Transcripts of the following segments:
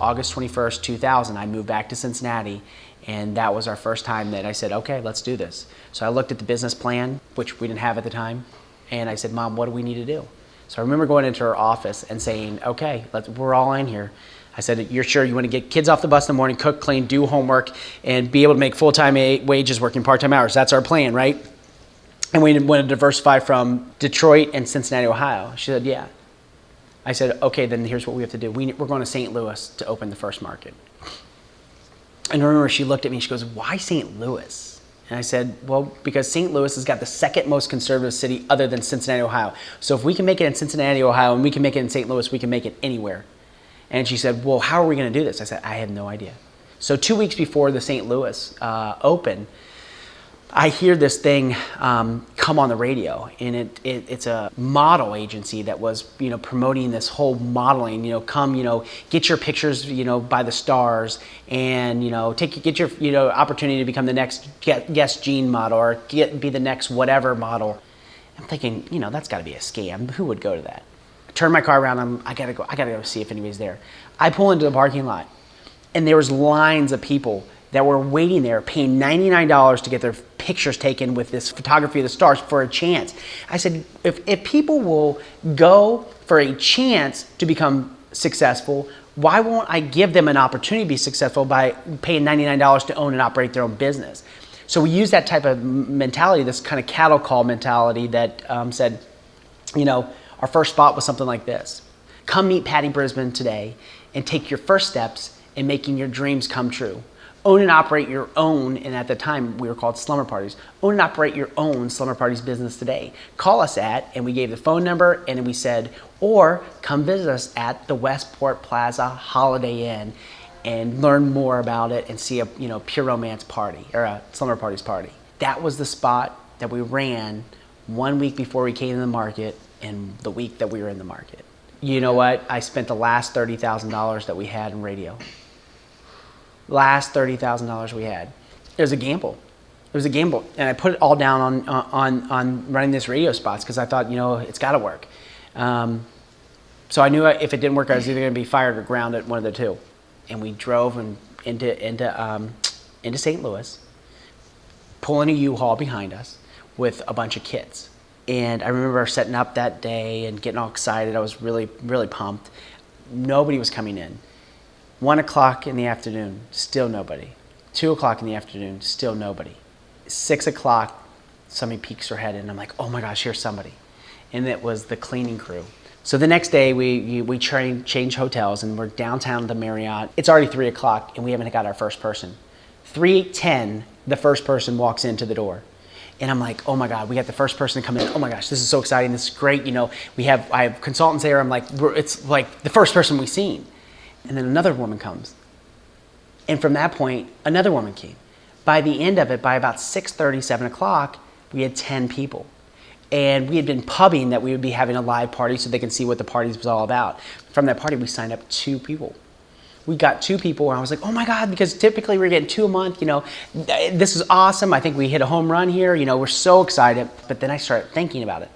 August 21st, 2000, I moved back to Cincinnati, and that was our first time that I said, okay, let's do this. So I looked at the business plan, which we didn't have at the time, and I said, Mom, what do we need to do? So I remember going into her office and saying, okay, we're all in here. I said, you're sure you want to get kids off the bus in the morning, cook, clean, do homework, and be able to make full-time wages working part-time hours? That's our plan, right? And we want to diversify from Detroit and Cincinnati, Ohio. She said, yeah. I said, okay, then here's what we have to do. We're going to St. Louis to open the first market. And I remember she looked at me and she goes, why St. Louis? And I said, well, because St. Louis has got the second most conservative city other than Cincinnati, Ohio. So if we can make it in Cincinnati, Ohio, and we can make it in St. Louis, we can make it anywhere. And she said, well, how are we going to do this? I said, I have no idea. So 2 weeks before the St. Louis open, I hear this thing come on the radio, and it's a model agency that was, promoting this whole modeling, come, get your pictures, by the stars, and, get your, opportunity to become the next Guess Jean model, or be the next whatever model. I'm thinking, that's got to be a scam. Who would go to that? Turn my car around. I gotta go see if anybody's there. I pull into the parking lot, and there was lines of people that were waiting there, paying $99 to get their pictures taken with this photography of the stars for a chance. I said, if people will go for a chance to become successful, why won't I give them an opportunity to be successful by paying $99 to own and operate their own business? So we use that type of mentality, this kind of cattle call mentality that said, our first spot was something like this. Come meet Patty Brisbane today and take your first steps in making your dreams come true. Own and operate your own, and at the time we were called Slumber Parties, own and operate your own Slumber Parties business today. Call us and we gave the phone number, and then we said, or come visit us at the Westport Plaza Holiday Inn and learn more about it and see a Pure Romance party, or a Slumber Parties party. That was the spot that we ran 1 week before we came to the market, and the week that we were in the market. You know what? I spent the last $30,000 that we had in radio. Last $30,000 we had. It was a gamble. It was a gamble. And I put it all down on running this radio spots because I thought, it's got to work. So I knew if it didn't work, I was either going to be fired or grounded, one of the two. And we drove into St. Louis, pulling a U-Haul behind us with a bunch of kids. And I remember setting up that day and getting all excited. I was really, really pumped. Nobody was coming in. 1 o'clock in the afternoon, still nobody. 2 o'clock in the afternoon, still nobody. 6 o'clock, somebody peeks her head in. I'm like, oh my gosh, here's somebody. And it was the cleaning crew. So the next day, we change hotels, and we're downtown at the Marriott. It's already 3 o'clock, and we haven't got our first person. 3:10, the first person walks into the door. And I'm like, oh my God, we got the first person to come in. Oh my gosh, this is so exciting. This is great. I have consultants there. I'm like, it's like the first person we've seen. And then another woman comes. And from that point, another woman came. By the end of it, by about 6:30, 7 o'clock, we had 10 people. And we had been pubbing that we would be having a live party so they can see what the party was all about. From that party, we signed up 2 people. We got 2 people, and I was like, oh my God, because typically we're getting 2 a month, this is awesome. I think we hit a home run here, we're so excited. But then I started thinking about it.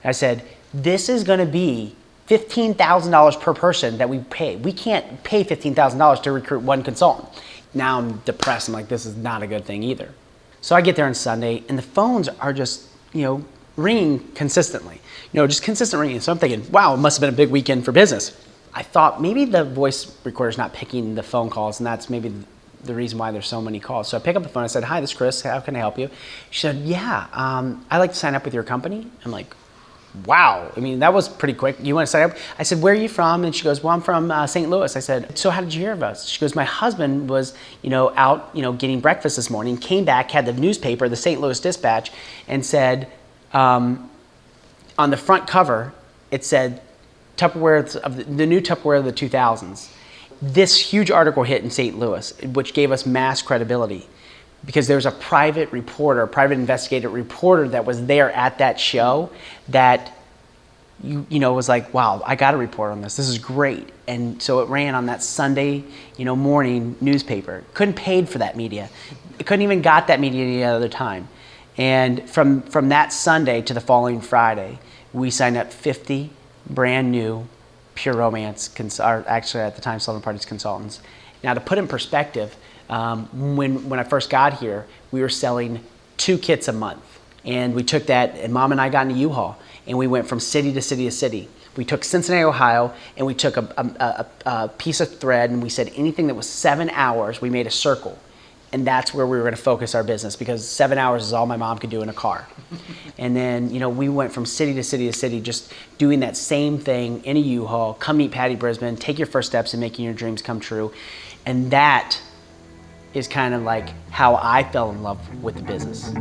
I said, this is gonna be $15,000 per person that we pay. We can't pay $15,000 to recruit one consultant. Now I'm depressed. I'm like, this is not a good thing either. So I get there on Sunday, and the phones are just, ringing consistently. Just consistent ringing. So I'm thinking, wow, it must have been a big weekend for business. I thought maybe the voice recorder's not picking the phone calls, and that's maybe the reason why there's so many calls. So I pick up the phone. I said, hi, this is Chris. How can I help you? She said, yeah, I'd like to sign up with your company. I'm like, wow. That was pretty quick. You want to sign up? I said, where are you from? And she goes, well, I'm from St. Louis. I said, so how did you hear of us? She goes, my husband was, out, getting breakfast this morning, came back, had the newspaper, the St. Louis Dispatch, and said, on the front cover, it said, Tupperware of the new Tupperware of the 2000s. This huge article hit in St. Louis, which gave us mass credibility because there was a private investigative reporter that was there at that show that was like, wow, I got to report on this. This is great. And so it ran on that Sunday, morning newspaper. Couldn't paid for that media. It couldn't even got that media any other time. And from that Sunday to the following Friday, we signed up 50 brand new Pure Romance, or actually at the time Southern Parties Consultants. Now to put in perspective, when I first got here, we were selling 2 kits a month. And we took that, and Mom and I got in a U-Haul, and we went from city to city to city. We took Cincinnati, Ohio, and we took a piece of thread, and we said anything that was 7 hours, we made a circle. And that's where we were going to focus our business, because 7 hours is all my mom could do in a car. And then, we went from city to city to city, just doing that same thing in a U-Haul. Come meet Patty Brisbane, take your first steps in making your dreams come true. And that is kind of like how I fell in love with the business.